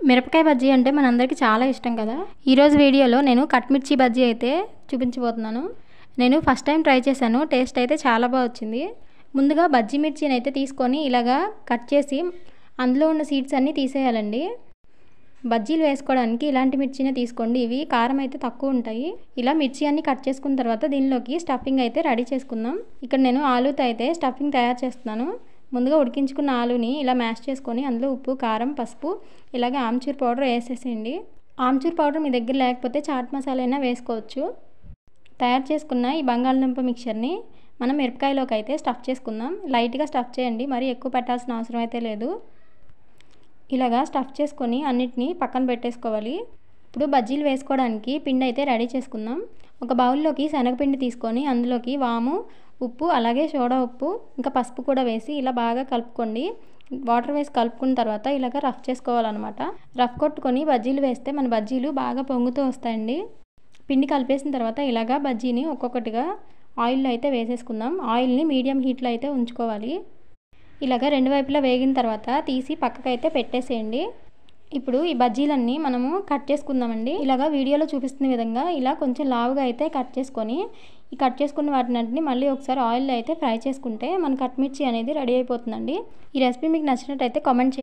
మిరపకాయ బజ్జీ అంటే మనందరికీ చాలా ఇష్టం కదా. ఈరోజు వీడియోలో నేను కట్ మిర్చి బజ్జీ అయితే చూపించబోతున్నాను. నేను ఫస్ట్ టైం ట్రై చేశాను. టేస్ట్ అయితే చాలా బాగా వచ్చింది. ముందుగా బజ్జీ మిర్చిని అయితే తీసుకొని ఇలాగా కట్ చేసి అందులో ఉన్న సీడ్స్ అన్నీ తీసేయాలండి. బజ్జీలు వేసుకోవడానికి ఇలాంటి మిర్చినే తీసుకోండి. ఇవి కారం అయితే తక్కువ ఉంటాయి. ఇలా మిర్చి అన్ని కట్ చేసుకున్న తర్వాత దీనిలోకి స్టఫింగ్ అయితే రెడీ చేసుకుందాం. ఇక్కడ నేను ఆలూతో అయితే స్టఫింగ్ తయారు చేస్తున్నాను. ముందుగా ఉడికించుకున్న ఆలూని ఇలా మ్యాష్ చేసుకొని అందులో ఉప్పు, కారం, పసుపు, ఇలాగే ఆమ్చూర్ పౌడర్ వేసేసేయండి. ఆమ్చూర్ పౌడర్ మీ దగ్గర లేకపోతే చాట్ మసాలా అయినా వేసుకోవచ్చు. తయారు చేసుకున్న ఈ బంగాళదుంప మిక్చర్ని మనం మిరపకాయలోకి అయితే స్టఫ్ చేసుకుందాం. లైట్గా స్టఫ్ చేయండి, మరీ ఎక్కువ పెట్టాల్సిన అవసరం అయితే లేదు. ఇలాగా స్టఫ్ చేసుకొని అన్నిటినీ పక్కన పెట్టేసుకోవాలి. ఇప్పుడు బజ్జీలు వేసుకోవడానికి పిండి అయితే రెడీ చేసుకుందాం. ఒక బౌల్లోకి శనగపిండి తీసుకొని అందులోకి వాము, ఉప్పు, అలాగే సోడా ఉప్పు, ఇంకా పసుపు కూడా వేసి ఇలా బాగా కలుపుకోండి. వాటర్ వేసి కలుపుకున్న తర్వాత ఇలాగ రఫ్ చేసుకోవాలన్నమాట. రఫ్ కొట్టుకొని బజ్జీలు వేస్తే మన బజ్జీలు బాగా పొంగుతూ వస్తాయండి. పిండి కలిపేసిన తర్వాత ఇలాగా బజ్జీని ఒక్కొక్కటిగా ఆయిల్లో అయితే వేసేసుకుందాం. ఆయిల్ని మీడియం హీట్లో అయితే ఉంచుకోవాలి. ఇలాగ రెండు వైపులా వేగిన తర్వాత తీసి పక్కకైతే పెట్టేసేయండి. ఇప్పుడు ఈ బజ్జీలన్నీ మనము కట్ చేసుకుందామండి. ఇలాగ వీడియోలో చూపిస్తున్న విధంగా ఇలా కొంచెం లావుగా అయితే కట్ చేసుకొని ఈ కట్ చేసుకున్న వాటిని మళ్ళీ ఒకసారి ఆయిల్లో అయితే ఫ్రై చేసుకుంటే మన కట్ మిర్చి అనేది రెడీ అయిపోతుందండి. ఈ రెసిపీ మీకు నచ్చినట్టయితే కామెంట్ చేయండి.